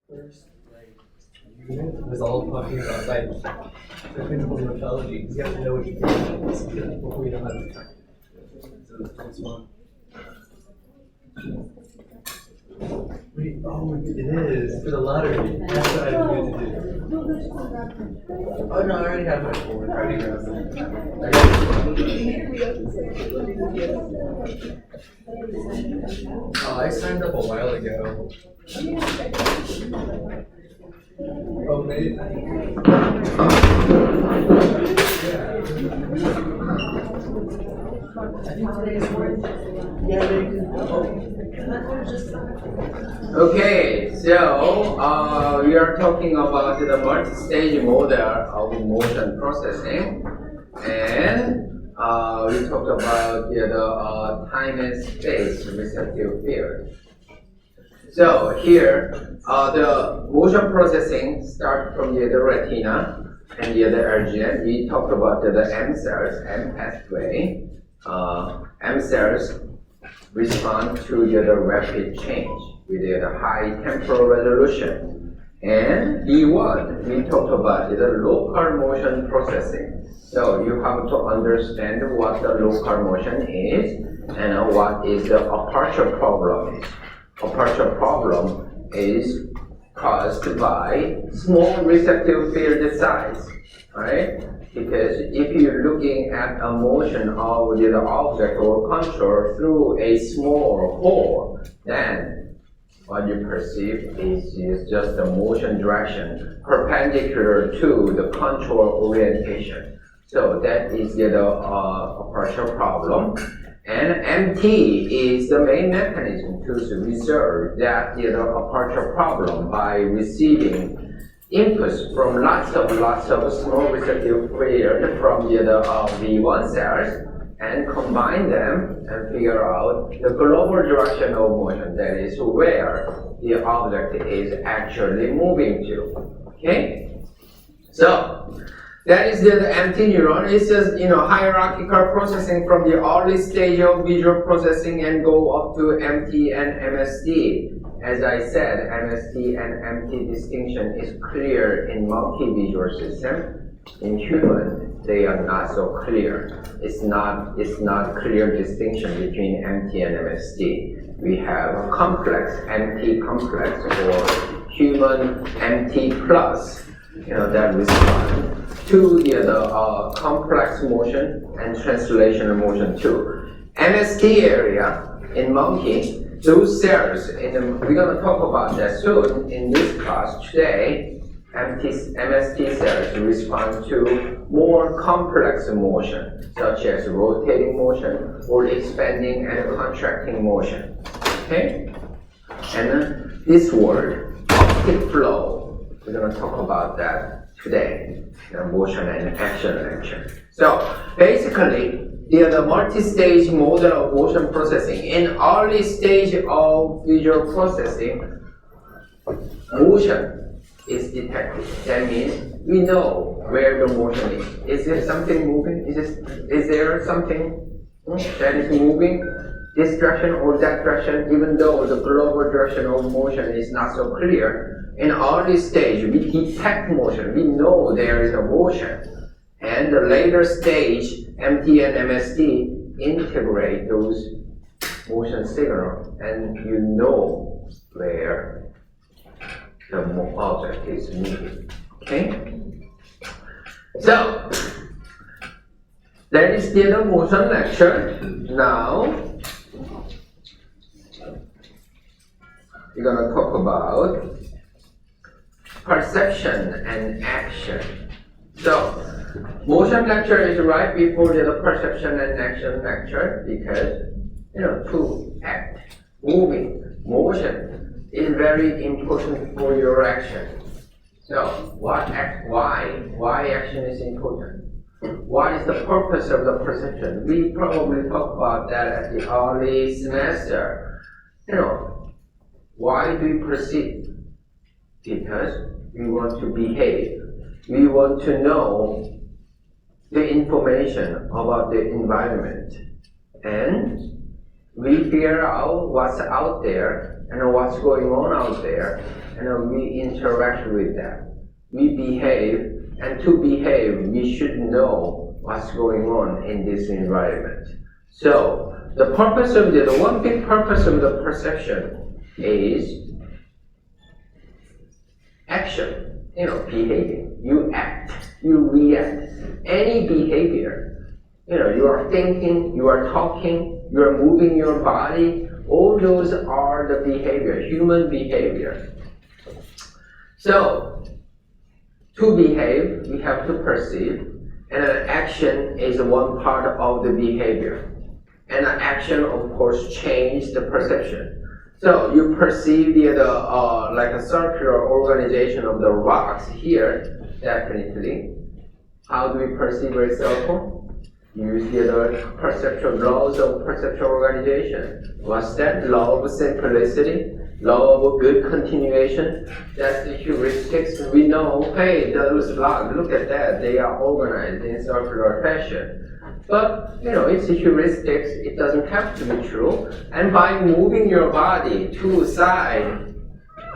first unit was all talking about the principles of methodology, because you have to know what you're doing before you know how to track it. So that's one. Wait, oh, it is for the lottery. That's what I was going to do. Oh no, I already have my forward. I already grabbed it. Oh, I signed up a while ago. Oh, maybe. Yeah. I think today is one. Yeah, they can. Okay, so we are talking about the multi-stage model of motion processing, and we talked about the time and space receptive field. So here, the motion processing starts from the retina and the RGN. We talked about the M cells, M pathway. M cells respond to the rapid change with the high temporal resolution. And B1, we talked about the local motion processing. So you have to understand what the local motion is and what is the aperture problem is. Aperture problem is caused by small receptive field size, right? Because if you're looking at a motion of the object or control through a small hole, then what you perceive is just the motion direction perpendicular to the control orientation. So that is the aperture problem. And MT is the main mechanism to resolve that aperture problem by receiving inputs from lots of small receptive field from the V1 cells and combine them and figure out the global direction of motion, that is where the object is actually moving to. Okay? So that is the MT neuron. It's just hierarchical processing from the early stage of visual processing and go up to MT and MST. As I said, MST and MT distinction is clear in monkey visual system. In human, they are not so clear. It's not clear distinction between MT and MST. We have complex MT complex or human MT plus, that respond to the complex motion and translational motion too. MST area in monkey, those cells, we're going to talk about that soon in this class today. MST cells respond to more complex motion, such as rotating motion or expanding and contracting motion. Okay? And then this word, optic flow, we're going to talk about that today, motion and action lecture. So basically, the multi-stage model of motion processing. In early stage of visual processing, motion is detected. That means we know where the motion is. Is there something moving? Is there something that is moving this direction or that direction, even though the global direction of motion is not so clear? In early stage, we detect motion. We know there is a motion. And the later stage, MT and MST integrate those motion signals, and you know where the object is moving. Okay? So, that is the motion lecture. Now, we're going to talk about perception and action. So, motion lecture is right before the perception and action lecture because, to act, moving, motion is very important for your action. So, why action is important? What is the purpose of the perception? We probably talk about that at the early semester. Why do we perceive? Because we want to behave. We want to know the information about the environment, and we figure out what's out there and what's going on out there, and we interact with that. We behave, and to behave, we should know what's going on in this environment. So, the purpose of the one big purpose of the perception is action, behaving. You act, you react. Any behavior, you are thinking, you are talking, you are moving your body, all those are the behavior, human behavior. So, to behave, we have to perceive, and an action is one part of the behavior. And an action, of course, changes the perception. So you perceive like a circular organization of the rocks here, definitely. How do we perceive a circle? Use the perceptual laws of perceptual organization. What's that? Law of simplicity, law of good continuation. That's the heuristics. We know, hey, those rocks, look at that, they are organized in circular fashion. But, it's a heuristics, it doesn't have to be true. And by moving your body to the side,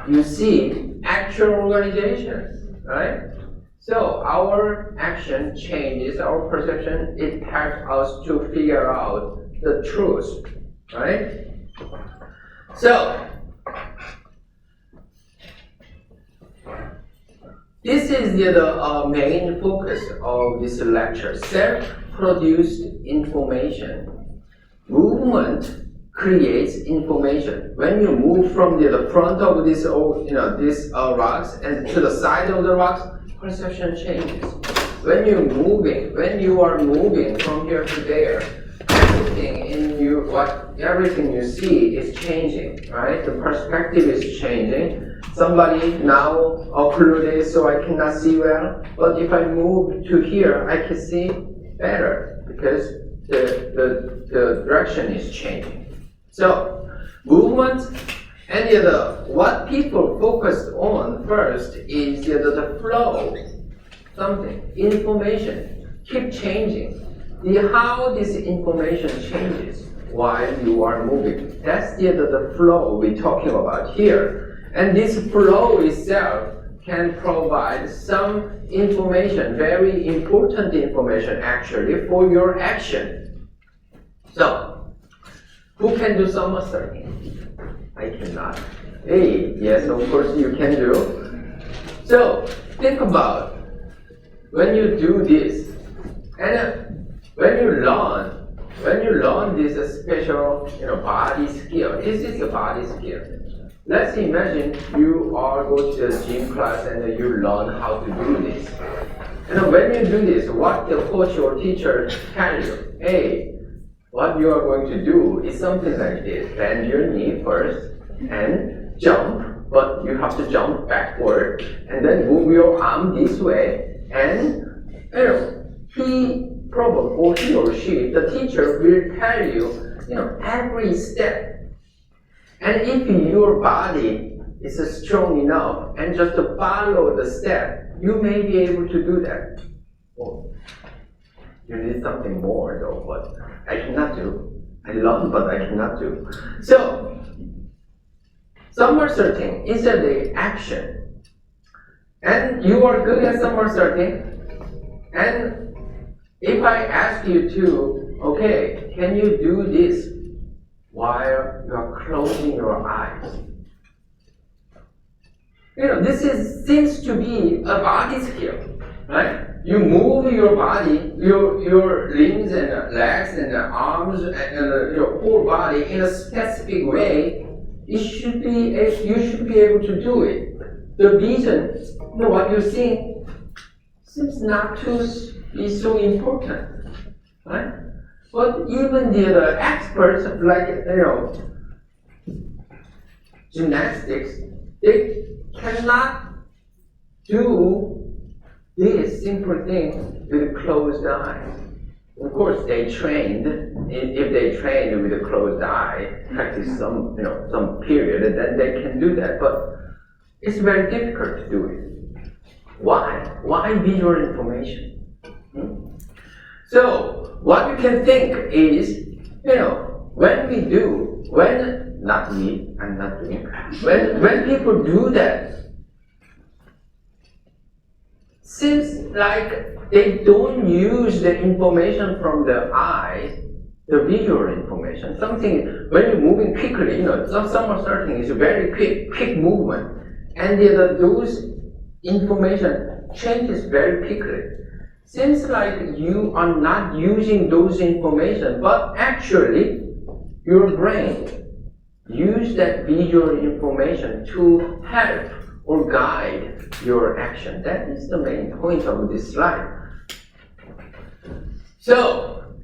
you see actual organization, right? So our action changes our perception. It helps us to figure out the truth, right? So, this is the main focus of this lecture. Self-produced information. Movement creates information. When you move from the front of this rocks and to the side of the rocks, perception changes. When you are moving from here to there, everything you see is changing, right? The perspective is changing. Somebody now occluded, so I cannot see well. But if I move to here, I can see better because the direction is changing. So movement and what people focused on first is the flow, something, information, keep changing. How this information changes while you are moving. That's the flow we're talking about here. And this flow itself can provide some information, very important information actually, for your action. So, who can do somersaulting? I cannot. Hey, yes, of course you can do. So, think about when you do this, and when you learn this special, body skill. This is a body skill. Let's imagine you are going to the gym class and you learn how to do this. And when you do this, what the coach or teacher tells you, hey, what you are going to do is something like this. Bend your knee first and jump, but you have to jump backward and then move your arm this way. And he or she, the teacher will tell you, every step. And if your body is strong enough and just to follow the step, you may be able to do that. Well, you need something more though, but I cannot do. I learn, but I cannot do. So, somersaulting is the action. And you are good at somersaulting. And if I ask you to, okay, can you do this while you are closing your eyes? This seems to be a body skill, right? You move your body, your limbs and legs and arms and your whole body in a specific way. You should be able to do it. The vision, what you see, seems not to be so important, right? But even the experts like gymnastics, they cannot do this simple thing with closed eyes. Of course, they trained. If they trained with a closed eye, practice some period, then they can do that. But it's very difficult to do it. Why? Why visual information? So what you can think is, not me, I'm not doing. When people do that, seems like they don't use the information from the eyes, the visual information. Something when you're moving quickly, some certain is a very quick movement, and those information changes very quickly. Seems like you are not using those information, but actually your brain use that visual information to help or guide your action. That is the main point of this slide. So,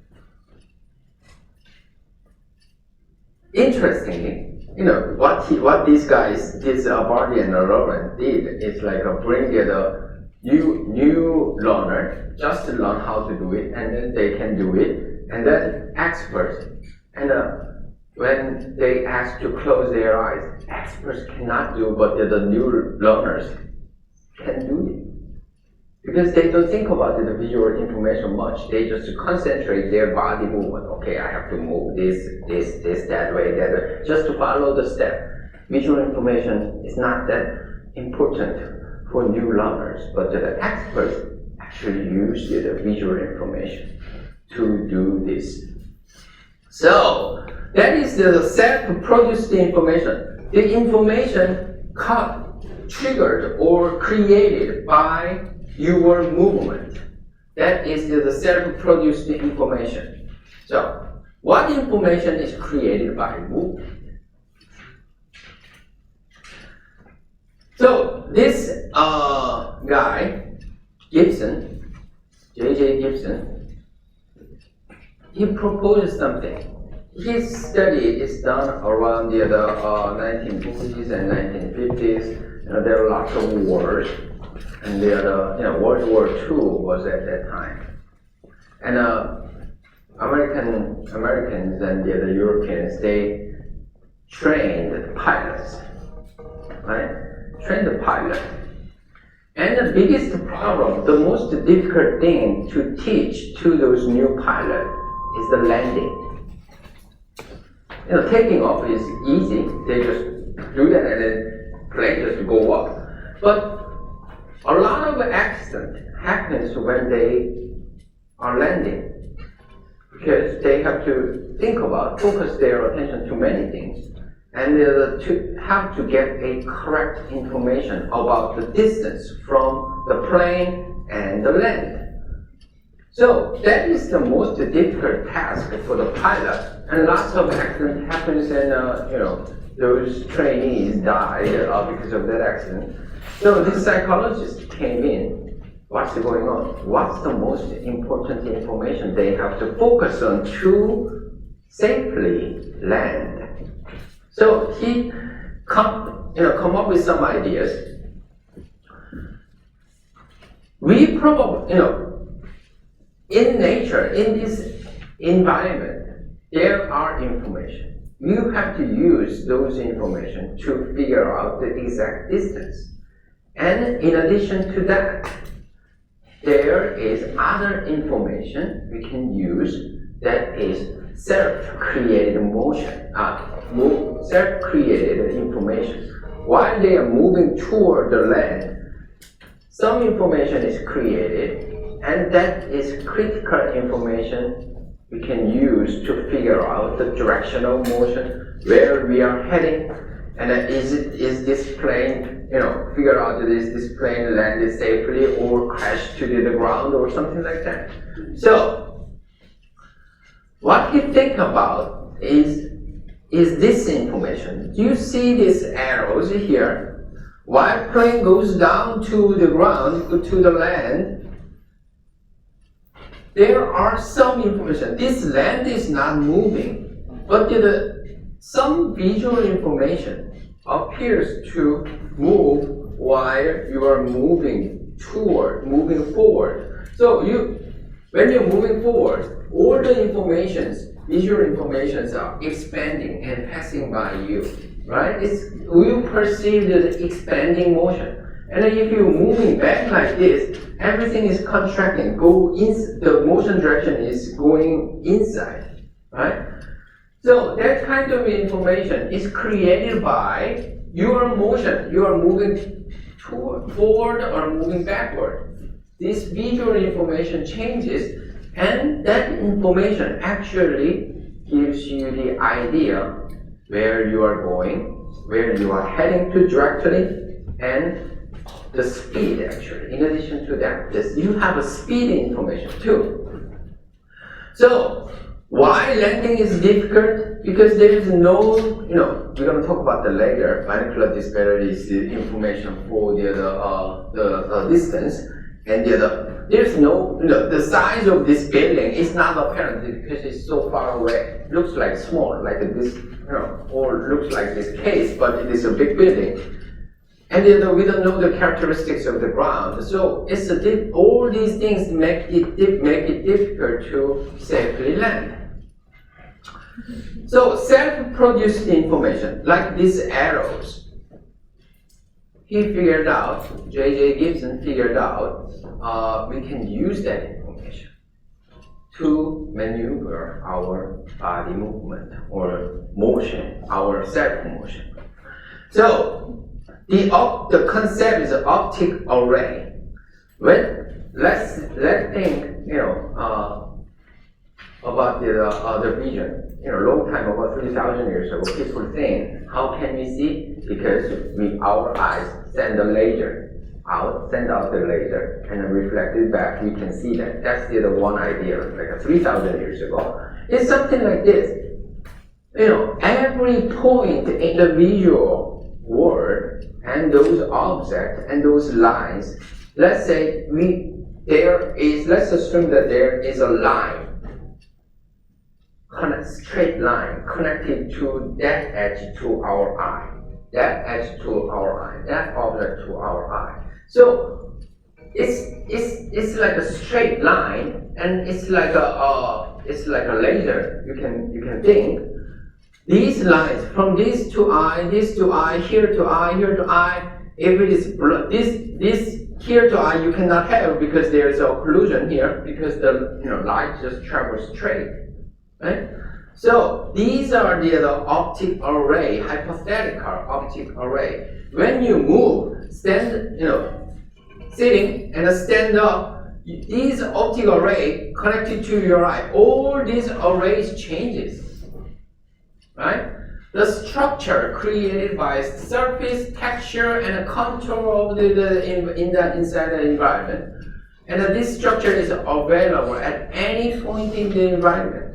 interestingly, what these guys, Bardi and Laurent did is like bring the new learner just to learn how to do it, and then they can do it, and then experts. And when they ask to close their eyes, experts cannot do, but the new learners can do it. Because they don't think about the visual information much. They just concentrate their body movement. Okay, I have to move this, that way, just to follow the step. Visual information is not that important for new learners, but the experts actually use the visual information to do this. So, that is the self-produced information. The information triggered or created by your movement. That is the self-produced information. So, what information is created by movement? So, this guy, Gibson, J.J. Gibson, he proposed something. His study is done around the 1940s and 1950s. There are lots of wars, and World War II was at that time. And Americans and the Europeans, they trained pilots, right? Trained the pilot. And the biggest problem, the most difficult thing to teach to those new pilots is the landing. Taking off is easy. They just do that and then plane just go up. But a lot of accident happens when they are landing, because they have to focus their attention to many things, and to have to get a correct information about the distance from the plane and the land. So that is the most difficult task for the pilot, and lots of accident happens, and those trainees die because of that accident. So this psychologist came in. What's going on? What's the most important information they have to focus on to safely land? So he come up with some ideas. We probably, in nature, in this environment, there are information. You have to use those information to figure out the exact distance. And in addition to that, there is other information we can use that is self-created motion, self-created information. While they are moving toward the land, some information is created, and that is critical information we can use to figure out the directional motion, where we are heading, and is this plane, figure out that is this plane landed safely or crashed to the ground or something like that. So, what you think about is this information. Do you see these arrows here? While plane goes down to the ground, to the land, there are some information. This land is not moving, but some visual information appears to move while you are moving forward. So when you're moving forward, all the visual informations are expanding and passing by you, right? You perceive the expanding motion. And then if you're moving back like this, everything is contracting. The motion direction is going inside, right? So that kind of information is created by your motion. You are moving forward or moving backward. This visual information changes, and that information actually gives you the idea where you are going, where you are heading to directly, and the speed actually. In addition to that, you have a speed information too. So why landing is difficult? Because there is no, we're going to talk about the later. Binocular disparity is the information for the distance, and there's no, the size of this building is not apparent because it's so far away. It looks like small, like this, or looks like this case, but it is a big building. And we don't know the characteristics of the ground. So it's all these things make it difficult to safely land. So self-produced information, like these arrows, J.J. Gibson figured out, we can use that information to maneuver our body movement or motion, our self-motion. So the concept is an optic array. Let's think, about the vision. Long time, about 3,000 years ago, people think, how can we see? Because our eyes send out the laser, and reflect it back, we can see that. That's the one idea, like 3,000 years ago. It's something like this. Every point in the visual world, and those objects, and those lines, let's say let's assume that there is a line, straight line connected to that edge to our eye, that edge to our eye, that object to our eye. So it's like a straight line, and it's like a laser. You can think these lines from this to eye, here to eye, here to eye. If it is this here to eye, you cannot have because there is a occlusion here because the light just travels straight. Right? So these are the optic array, hypothetical optic array. When you move, sitting and stand up, these optic array connected to your eye, all these arrays changes, right? The structure created by surface, texture, and a contour of inside the environment, and this structure is available at any point in the environment.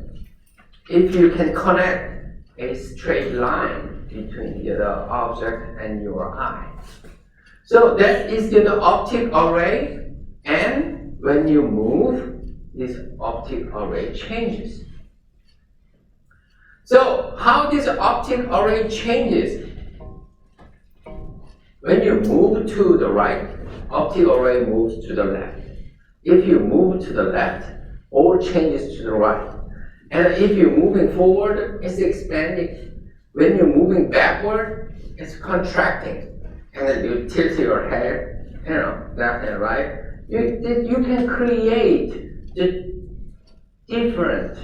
If you can connect a straight line between the object and your eye. So that is the optic array, and when you move, this optic array changes. So how this optic array changes? When you move to the right, optic array moves to the left. If you move to the left, all changes to the right. And if you're moving forward, it's expanding. When you're moving backward, it's contracting. And then you tilt your head, left and right. You can create the different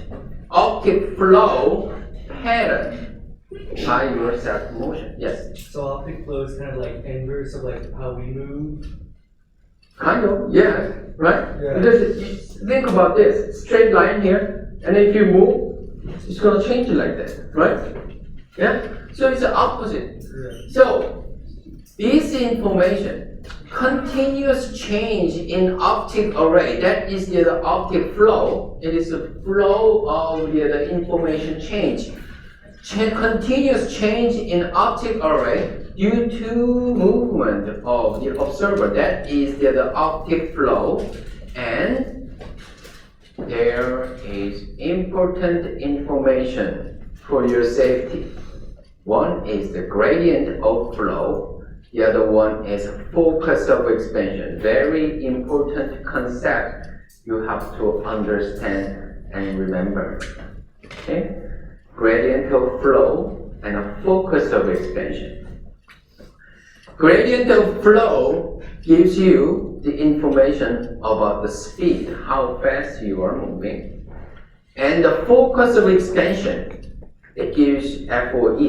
optic flow pattern by your self-motion. Yes? So optic flow is kind of like inverse of like how we move? Kind of, yeah, right? Yeah. Because you think about this, straight line here, and if you move, it's going to change like that, right? Yeah? So it's the opposite. Yeah. So this information, continuous change in optic array, that is the optic flow. It is the flow of the information change. Continuous change in optic array due to movement of the observer. That is the optic flow. And there is important information for your safety. One is the gradient of flow. The other one is focus of expansion. Very important concept you have to understand and remember. Okay? Gradient of flow and a focus of expansion. Gradient of flow gives you the information about the speed, how fast you are moving. And the focus of expansion it gives FOE,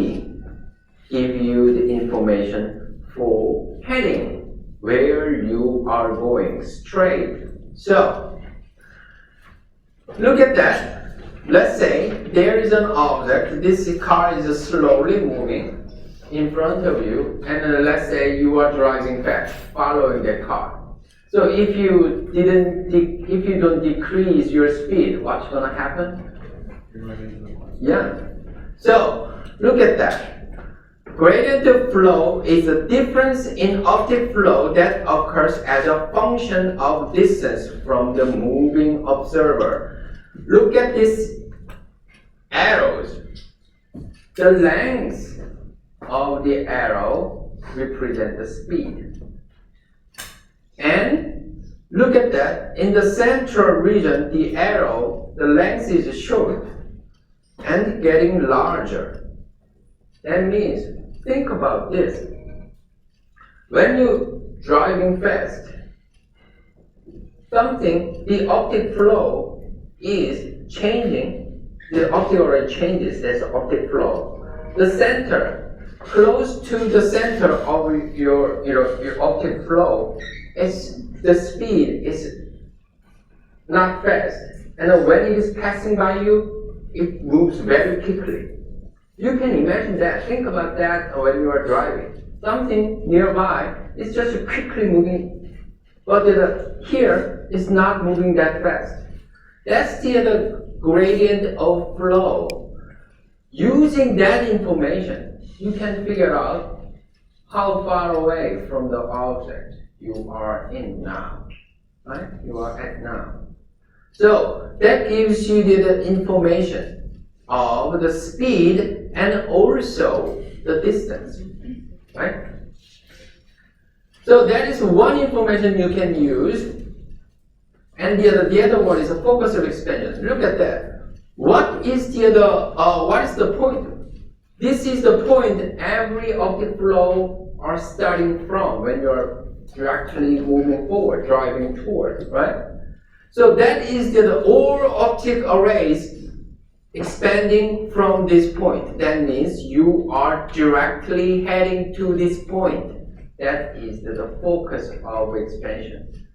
give you the information for heading, where you are going straight. So, look at that. Let's say there is an object, this car is slowly moving in front of you, and let's say you are driving fast, following that car. So if you don't decrease your speed, what's gonna happen? Yeah. So look at that. Gradient of flow is a difference in optic flow that occurs as a function of distance from the moving observer. Look at these arrows. The length of the arrow represents the speed. And look at that, in the central region, the arrow, the length is short and getting larger. That means, think about this. When you're driving fast, the optic flow is changing. The optic already changes, that's the optic flow. The center, close to the center of your optic flow, the speed is not fast, and when it is passing by you, it moves very quickly. You can imagine that. Think about that when you are driving. Something nearby is just quickly moving, but here is not moving that fast. That's the gradient of flow. Using that information, you can figure out how far away from the object you are in now, right? You are at now. So that gives you the information of the speed and also the distance, right? So that is one information you can use, and the other one is a focus of expansion. Look at that. What is the point? This is the point every optic flow are starting from when you're actually moving forward, driving toward, right? So that is all optic arrays expanding from this point. That means you are directly heading to this point. That is the focus of expansion.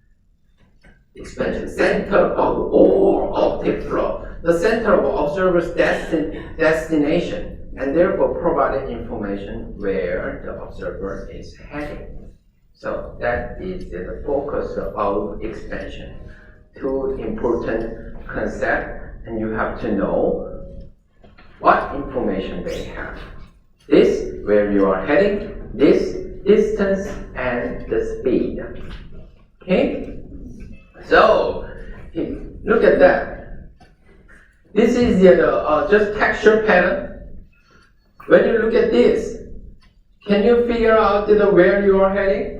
Expansion, center of all optic flow. The center of observer's destination, and therefore providing information where the observer is heading. So that is the focus of expansion. Two important concepts, and you have to know what information they have. This, where you are heading, this, distance, and the speed. Okay? So, look at that. This is just texture pattern. When you look at this, can you figure out where you are heading?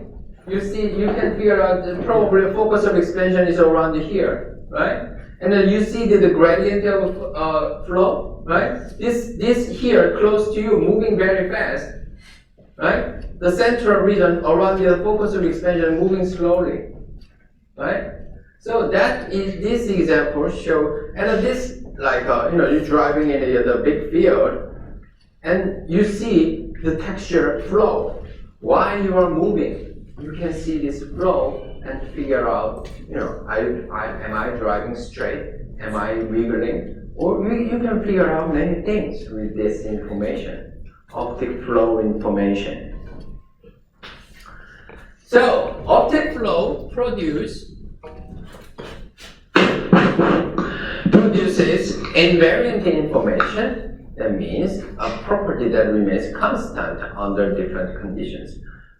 You can figure out probably the focus of expansion is around here, right? And then you see the gradient of flow, right? This here close to you, moving very fast, right? The central region around the focus of expansion moving slowly, right? So that is this example show, and this you're driving in the big field, and you see the texture flow while you are moving. You can see this flow and figure out, am I driving straight? Am I wiggling? Or you can figure out many things with this information, optic flow information. So, optic flow produces invariant information. That means a property that remains constant under different conditions.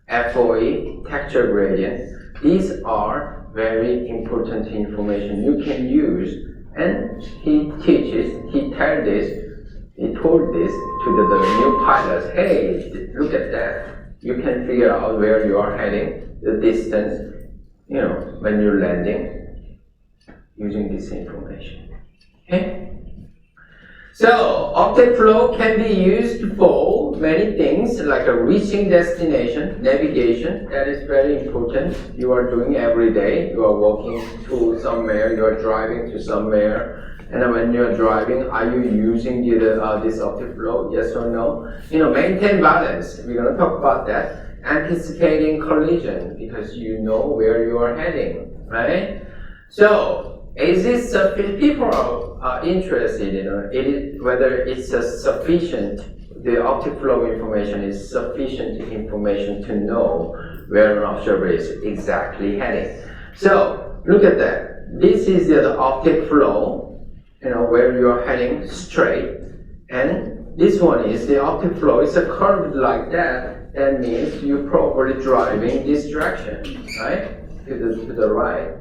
FOE, texture gradient, these are very important information you can use, and he told this to the new pilots. Hey, look at that. You can figure out where you are heading, the distance, when you're landing, using this information. Okay? So, optic flow can be used for many things, like reaching destination, navigation. That is very important. You are doing every day. You are walking to somewhere, you are driving to somewhere. And when you're driving, are you using this optic flow? Yes or no? Maintain balance. We're gonna talk about that. Anticipating collision because you know where you are heading, right? So, is this people are interested in whether it's sufficient? The optic flow information is sufficient information to know where an observer is exactly heading. So, look at that. This is the optic flow, where you are heading straight, and this one is the optic flow. It's a curve like that. That means you're probably driving this direction, right? To the right.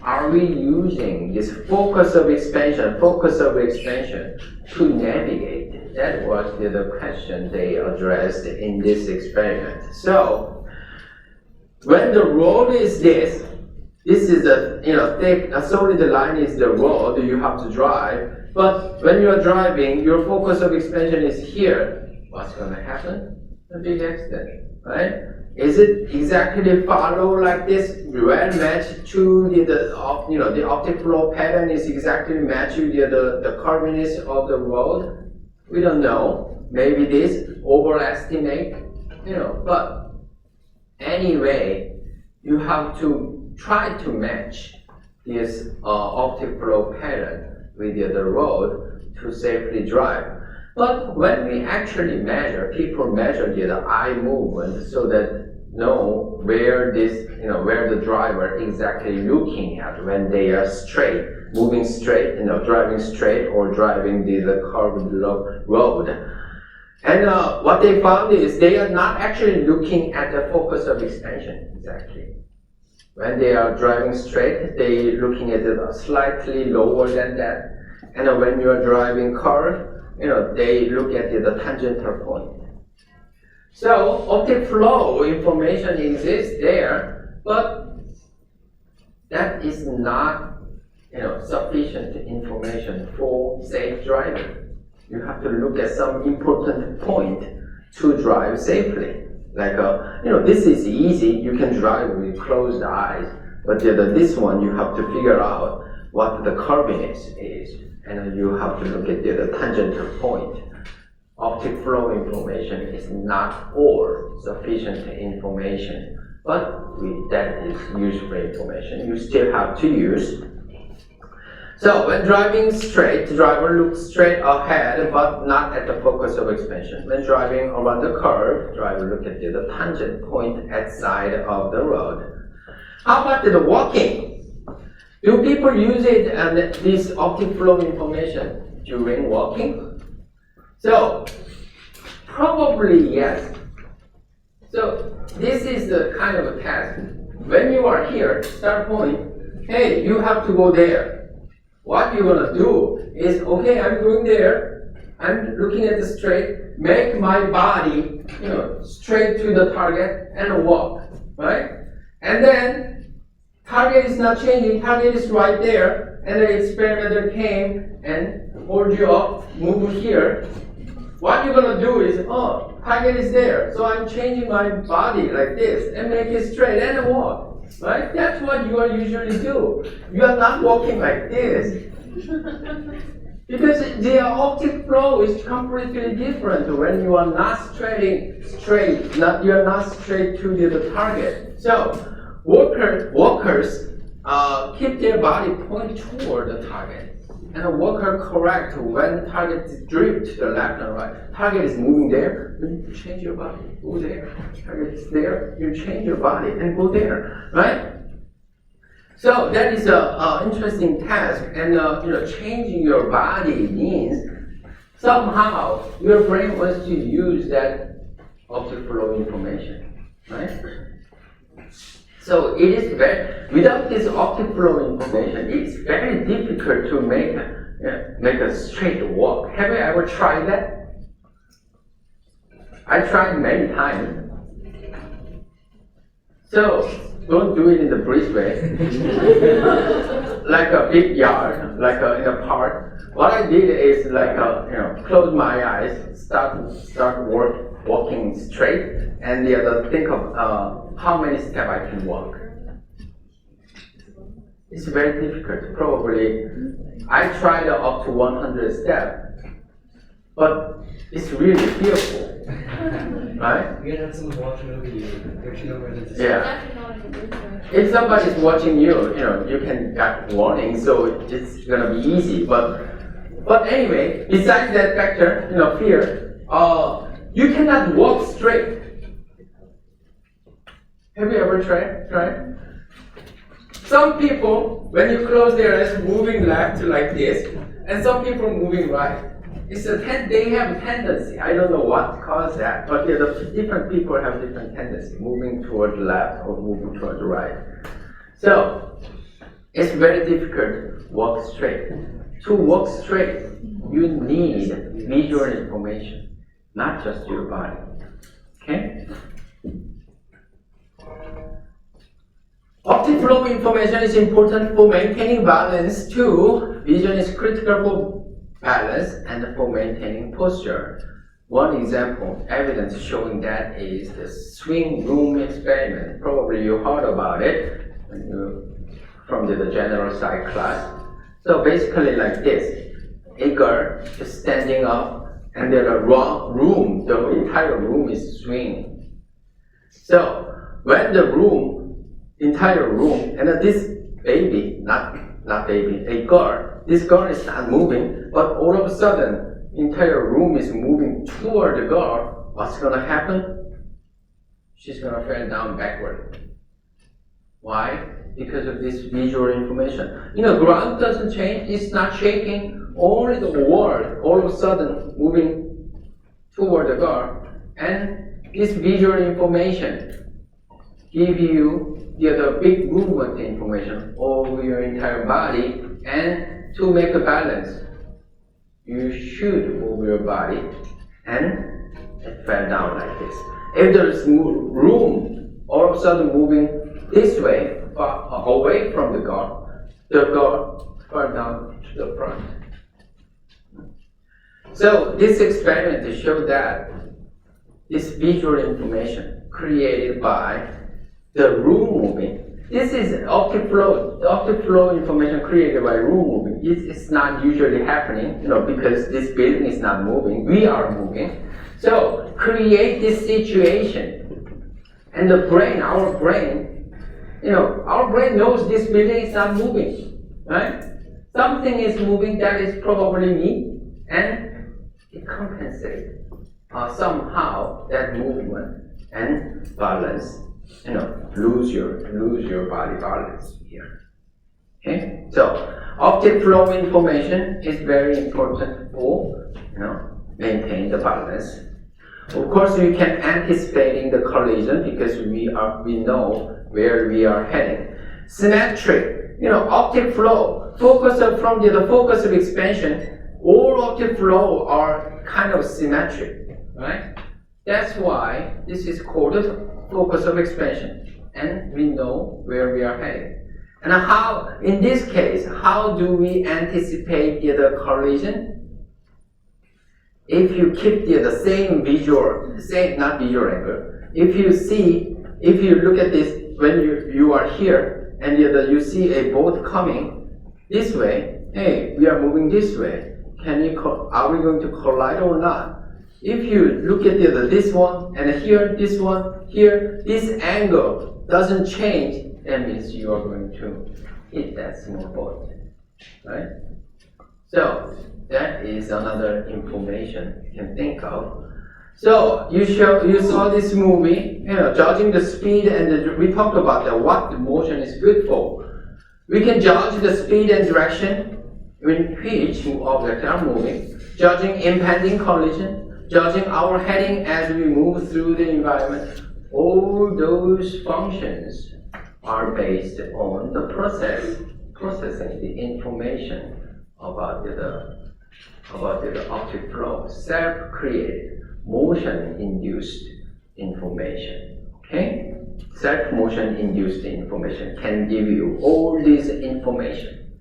Are we using this focus of expansion to navigate? That was the question they addressed in this experiment. So, when the road is this is a thick, a solid line is the road you have to drive. But when you are driving, your focus of expansion is here. What's going to happen? A big accident, right? Is it exactly follow like this, well matched to the optic flow pattern is exactly matched to the curviness of the road? We don't know. Maybe this overestimate, but anyway, you have to try to match this optic flow pattern with the road to safely drive. But when we actually measure, people measure the eye movement so that know where where the driver exactly looking at when they are straight, moving straight, driving straight or driving the curved road. And what they found is they are not actually looking at the focus of expansion exactly. When they are driving straight, they looking at it slightly lower than that. And when you are driving curve, they look at the tangential point. So optic flow information exists there, but that is not sufficient information for safe driving. You have to look at some important point to drive safely. Like this is easy. You can drive with closed eyes, but this one you have to figure out what the curviness is. And you have to look at the tangential point. Optic flow information is not all sufficient information, but that is useful information. You still have to use. So when driving straight, the driver looks straight ahead, but not at the focus of expansion. When driving around the curve, driver look at the tangent point at side of the road. How about the walking? Do people use it and this optic flow information during walking? So, probably yes. So, this is the kind of a task. When you are here, start point, hey, you have to go there. What you're gonna do is, okay, I'm going there, I'm looking at the straight, make my body, straight to the target and walk, right? And then, target is not changing, target is right there, and the experimenter came and hold you up, move here. What you're gonna do is, target is there, so I'm changing my body like this and make it straight and walk, right? That's what you are usually do. You are not walking like this. Because the optic flow is completely different when you are not straight, you are not straight to the target. So, walkers keep their body point toward the target. And a walker correct when target is drift to the left and right. Target is moving there, you change your body, go there. Target is there, you change your body and go there, right? So that is an interesting task, and changing your body means somehow your brain wants to use that optic flow information, right? So it is without this optic flow information, it's very difficult to make a straight walk. Have you ever tried that? I tried many times. So don't do it in the breezeway, like a big yard, like in a park. What I did is close my eyes, start walking straight, and think of how many steps I can walk. It's very difficult. Probably I tried up to 100 steps, but it's really fearful, right? You gotta have someone watching over you. Don't you know where to Yeah. If somebody's watching you, you can get warning, so it's gonna be easy. But anyway, besides that factor, fear, you cannot walk straight. Have you ever tried? Some people, when you close their eyes, moving left like this, and some people moving right. They have a tendency. I don't know what caused that, but the different people have different tendency, moving toward the left or moving toward the right. So it's very difficult to walk straight. To walk straight, you need visual information, not just your body. Okay? Optic flow information is important for maintaining balance too. Vision is critical for balance and for maintaining posture. One example, evidence showing that is the swing room experiment. Probably you heard about it from the general psych class. So basically like this, a girl is standing up and the entire room is swinging. So when the entire room, and this baby, not baby, a girl, this girl is not moving, but all of a sudden, entire room is moving toward the girl. What's gonna happen? She's gonna fall down backward. Why? Because of this visual information. Ground doesn't change, it's not shaking, only the wall all of a sudden moving toward the girl. And this visual information give you the big movement information over your entire body. And to make a balance, you should move your body, and it fell down like this. If there's room all of a sudden moving this way, away from the girl fell down to the front. So this experiment showed that this visual information created by the room moving. This is optic flow. The optic flow information created by room moving. It's not usually happening, because this building is not moving. We are moving. So create this situation, and our brain knows this building is not moving, right? Something is moving that is probably me, and it compensates somehow that movement and balance. Lose your body balance here. Okay, so optic flow information is very important for maintain the balance. Of course, we can anticipating the collision because we know where we are heading. Symmetric, optic flow from the focus of expansion. All optic flow are kind of symmetric, right? That's why this is called focus of expansion, and we know where we are heading. And how, in this case, how do we anticipate the collision? If you keep the same not visual angle, if you look at this when you are here and you see a boat coming this way, hey, we are moving this way. Are we going to collide or not? If you look at this one and here, this one, here, this angle doesn't change, that means you are going to hit that small boat, right? So that is another information you can think of. So you saw this movie, judging the speed, and we talked about what the motion is good for. We can judge the speed and direction in which objects are moving, judging impending collision, judging our heading as we move through the environment. All those functions are based on the processing the information about the optic flow, self-created, motion-induced information. Okay? Self-motion-induced information can give you all this information.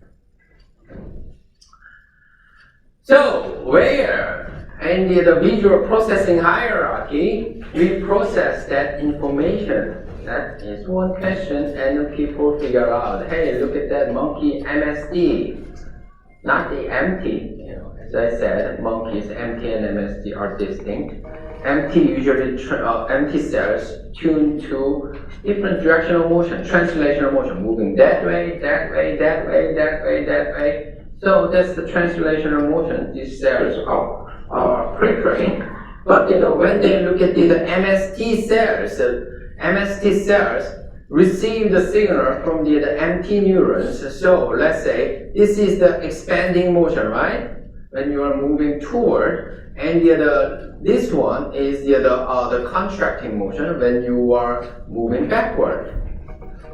So, where in the visual processing hierarchy, we process that information? That is one question, and people figure out, hey, look at that monkey MSD. not the MT. You know, as I said, monkeys, MT and MST are distinct. MT usually MT cells tune to different directional motion, translational motion, moving that way, that way, that way, that way, that way. So that's the translational motion these cells are preferring. But you know, when they look at the MST cells receive the signal from the MT neurons. So let's say this is the expanding motion, right? When you are moving toward, and this one is the contracting motion when you are moving backward.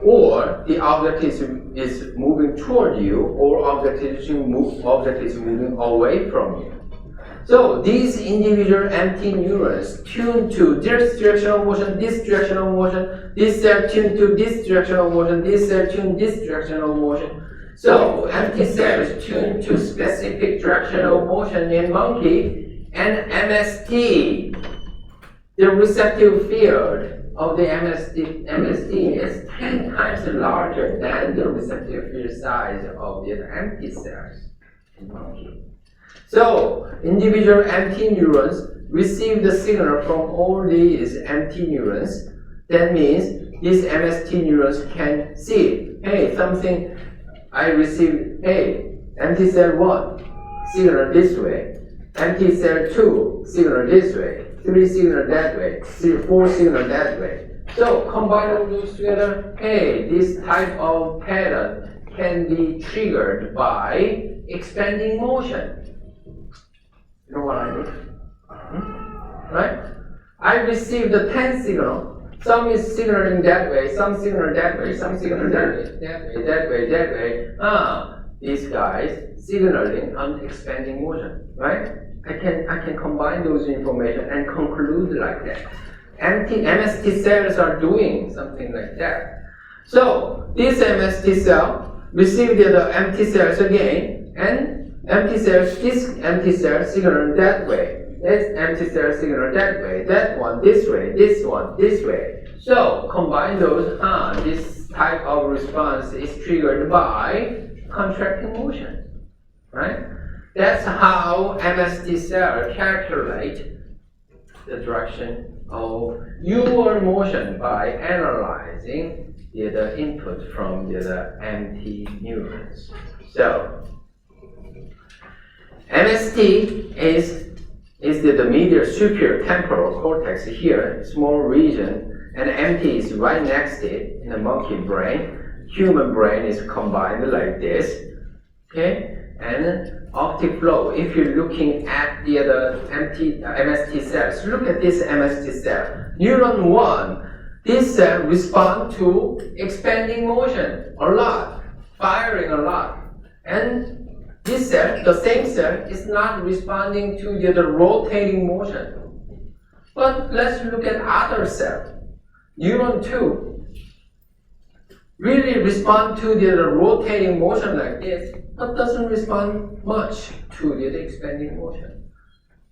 Or the object is moving toward you, or object is moving away from you. So these individual MT neurons tune to this directional motion, this directional motion, this cell tune to this directional motion, this cell tune this directional motion. So MT cells tune to specific directional motion in monkey, and MST, the receptive field of the MST is 10 times larger than the receptive field size of the MT cells in monkey. So individual MT neurons receive the signal from all these MT neurons. That means these MST neurons can see, hey, something I received, hey, MT cell 1, signal this way, MT cell 2, signal this way, 3 signal that way, 4 signal that way. So combine all those together, hey, this type of pattern can be triggered by expanding motion. You know what I mean? Right? I received the 10 signal. Some is signaling that way, some signal that way, some signal that way, that way, that way, that way. These guys signaling on expanding motion, right? I can combine those information and conclude like that. MST cells are doing something like that. So this MST cell receive the MT cells again, and this MT cell signal that way. This MT cell signal that way, that one this way, this one this way. So combine those, this type of response is triggered by contracting motion, right? That's how MST cell calculate the direction of your motion by analyzing the input from the MT neurons. So MST is the medial superior temporal cortex here, small region, and MT is right next to it in the monkey brain. Human brain is combined like this, okay? And optic flow, if you're looking at the MST cells, look at this MST cell. Neuron 1, this cell responds to expanding motion a lot, firing a lot. And this cell, the same cell, is not responding to the rotating motion. But let's look at other cell. Neuron 2 really respond to the rotating motion like this, but doesn't respond much to the expanding motion.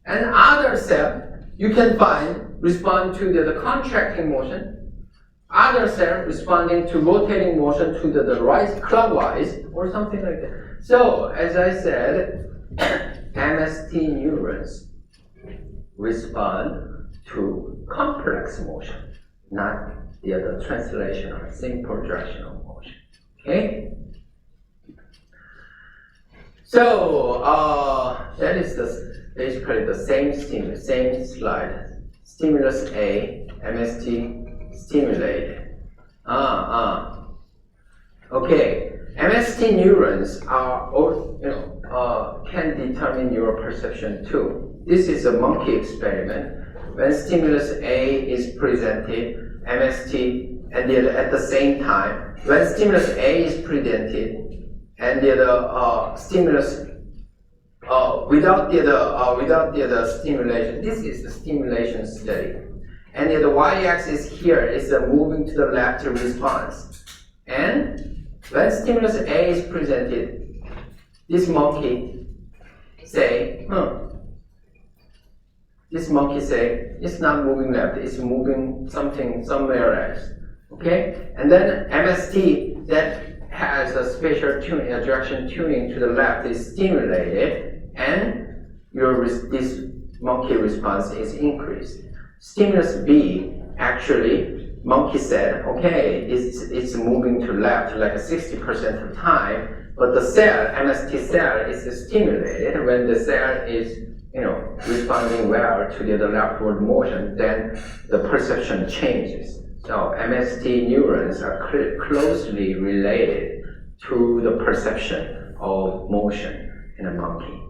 And other cell, you can find respond to the contracting motion. Other cell responding to rotating motion to the right clockwise or something like that. So, as I said, MST neurons respond to complex motion, not the other translational, simple directional motion. Okay? So, that is basically the same stimulus, same slide. Stimulus A, MST stimulated. Okay. MST neurons can determine your perception too. This is a monkey experiment. When stimulus A is presented, MST, and at the same time, when stimulus A is presented, and the stimulus without the stimulation, this is the stimulation study, and the y-axis here is the moving to the left response, and when stimulus A is presented, this monkey say, it's not moving left, it's moving somewhere else. Okay? And then MST that has a special tuning, a direction tuning to the left is stimulated, and this monkey response is increased. Stimulus B, actually, monkey said, okay, it's moving to left like 60% of the time, but the cell, MST cell, is stimulated. When the cell is responding well to the leftward motion, then the perception changes. So MST neurons are closely related to the perception of motion in a monkey.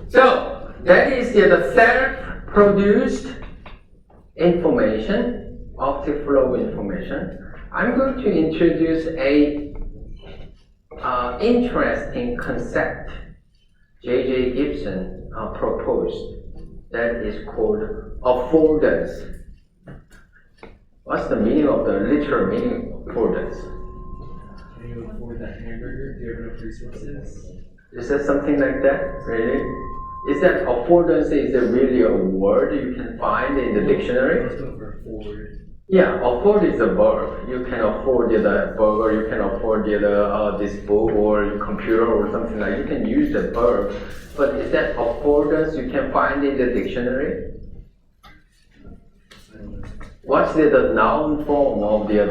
So that is the self-produced information, optic flow information. I'm going to introduce a interesting concept J.J. Gibson proposed, that is called affordance. What's the meaning of the literal meaning of affordance? Can you afford that hamburger? Do you have enough resources? Is that something like that? Really? Is that affordance, is it really a word you can find in the dictionary? Let's go for afford. Yeah, afford is a verb. You can afford the burger, you can afford this book or your computer or something like that. You can use the verb. But is that affordance you can find in the dictionary? I don't know. What's the noun form of the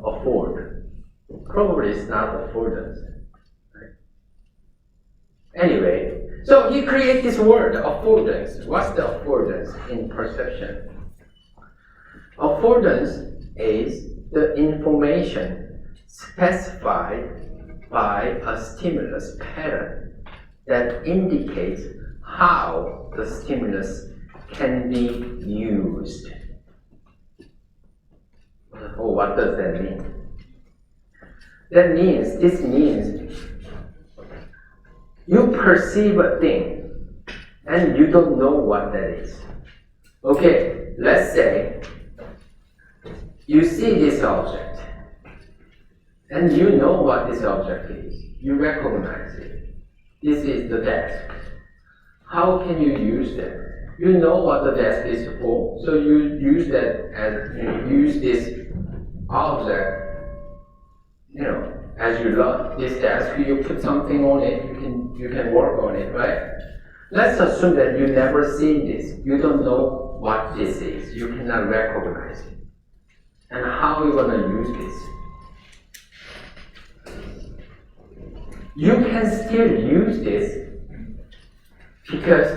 afford? Probably it's not affordance. Right? Anyway, so he created this word, affordance. What's the affordance in perception? Affordance is the information specified by a stimulus pattern that indicates how the stimulus can be used. Oh, what does that mean? This means you perceive a thing and you don't know what that is. Okay, let's say you see this object and you know what this object is. You recognize it. This is the desk. How can you use that? You know what the desk is for, so you use that as use this object, as you love this desk, you put something on it, you can work on it, right? Let's assume that you never seen this. You don't know what this is. You cannot recognize it. And how are you going to use this? You can still use this because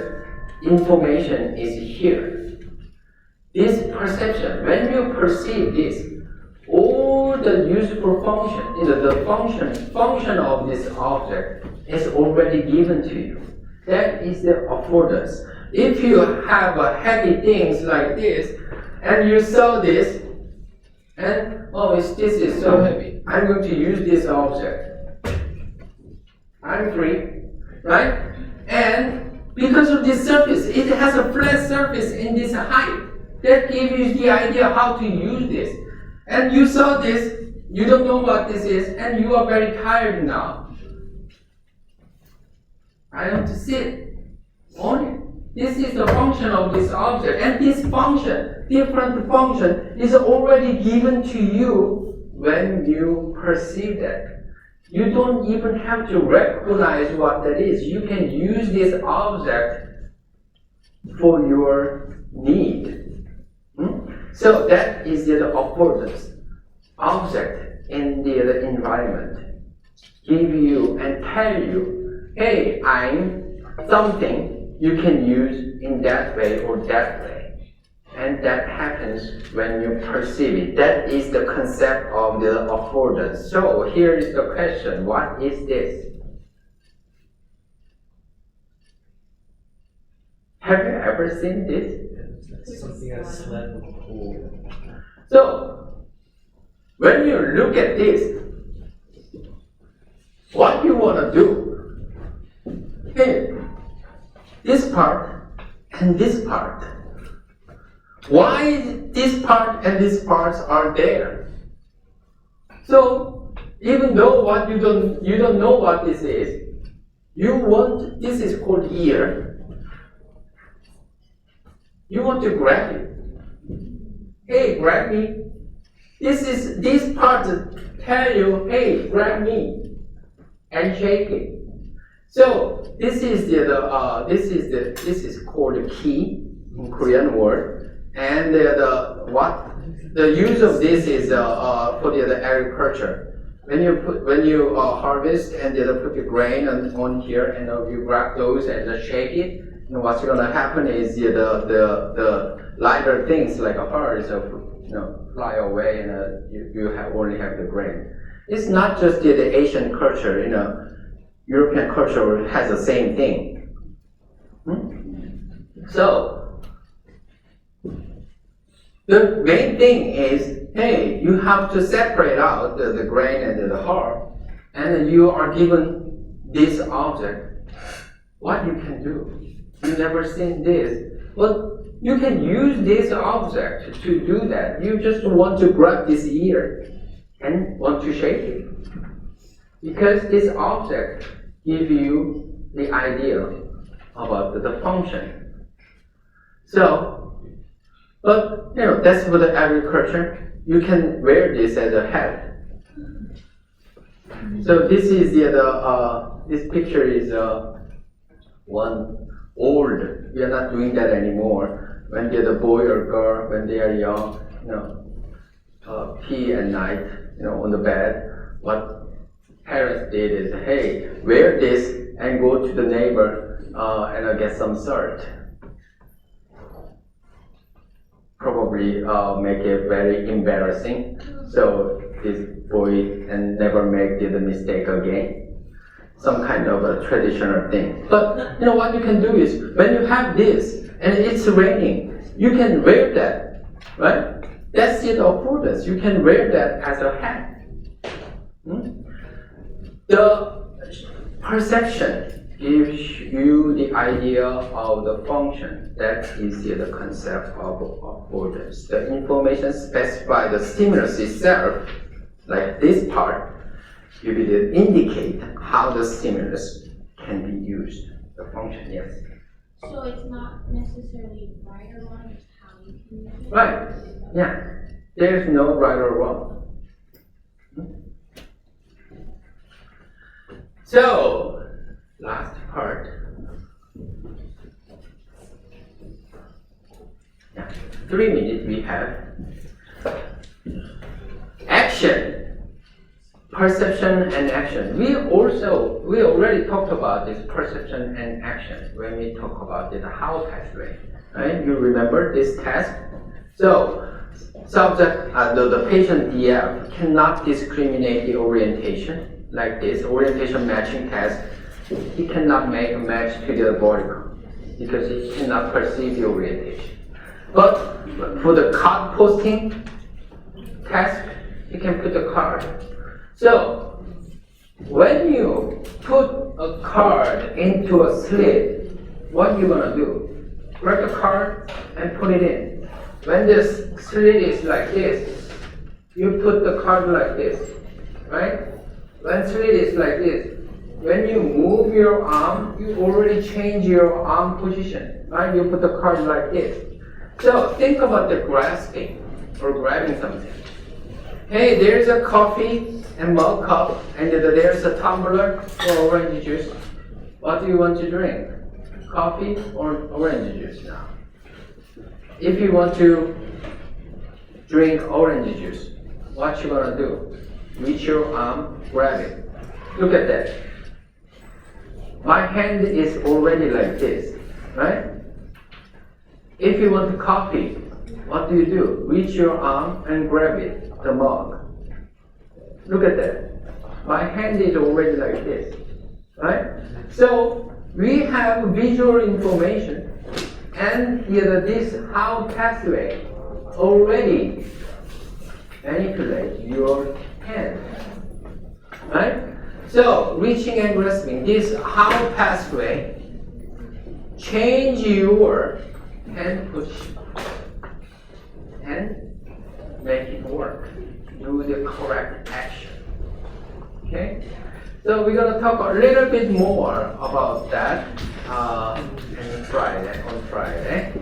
information is here. This perception, when you perceive this, all the useful function, the function of this object is already given to you. That is the affordance. If you have heavy things like this, and you saw this, and this is so heavy, I'm going to use this object. I'm free, right? And because of this surface, it has a flat surface in this height. That gives you the idea how to use this. And you saw this, you don't know what this is, and you are very tired now. I want to sit on it. This is the function of this object, and this function, different function, is already given to you when you perceive that. You don't even have to recognize what that is. You can use this object for your need. So that is the affordance. Object in the environment give you and tell you, hey, I'm something you can use in that way or that way. And that happens when you perceive it. That is the concept of the affordance. So here is the question, what is this? Have you ever seen this? That's something I slept before. So, when you look at this, what you want to do? Hey, this part and this part. Why this part and this parts are there? So, even though you don't know what this is, this is called ear. You want to grab it. Hey, grab me. This part tell you, hey, grab me and shake it. So this is this is called key in Korean word, and the use of this is for the agriculture. When you harvest and put the grain on here and you grab those and shake it, and what's gonna happen is the lighter things like a heart fly away and you only have the grain. It's not just the Asian culture, European culture has the same thing. So the main thing is, hey, you have to separate out the grain and the heart, and you are given this object. What you can do? You never seen this, but you can use this object to do that. You just want to grab this ear and want to shake it, because this object gives you the idea about the function. So, but that's for the agriculture. You can wear this as a hat. So this is this picture is one old. We are not doing that anymore. When the boy or girl, when they are young, pee at night, on the bed. What parents did is, hey, wear this and go to the neighbor and get some salt. Probably make it very embarrassing, so this boy and never make the mistake again. Some kind of a traditional thing. But what you can do is, when you have this and it's raining, you can wear that, right? That's the affordance. You can wear that as a hat. The perception gives you the idea of the function. That is the concept of affordance. The information specify the stimulus itself, like this part, you will indicate how the stimulus can be used. The function, yes. So it's not necessarily right or wrong, it's how you can use it? Right, yeah. There's no right or wrong. So, last part. Yeah. 3 minutes we have. Action. Perception and action. We already talked about this perception and action when we talk about the how pathway. Right? You remember this task? So, subject, the patient DF cannot discriminate the orientation like this orientation matching test. He cannot make a match to the body because he cannot perceive the orientation. But for the card posting task, he can put the card. So, when you put a card into a slit, what are you going to do? Grab the card and put it in. When the slit is like this, you put the card like this, right? When slit is like this, when you move your arm, you already change your arm position, right? You put the card like this. So, think about the grasping or grabbing something. Hey, there's a coffee and mug cup, and there's a tumbler for orange juice. What do you want to drink? Coffee or orange juice now? If you want to drink orange juice, what you gonna do? Reach your arm, grab it. Look at that. My hand is already like this, right? If you want coffee, what do? Reach your arm and grab it, the mug. Look at that. My hand is already like this, right? So we have visual information, and this how pathway already manipulate your hand, right? So reaching and grasping, this how pathway change your hand position and make it work. Do the correct action. Okay? So we're going to talk a little bit more about that on Friday.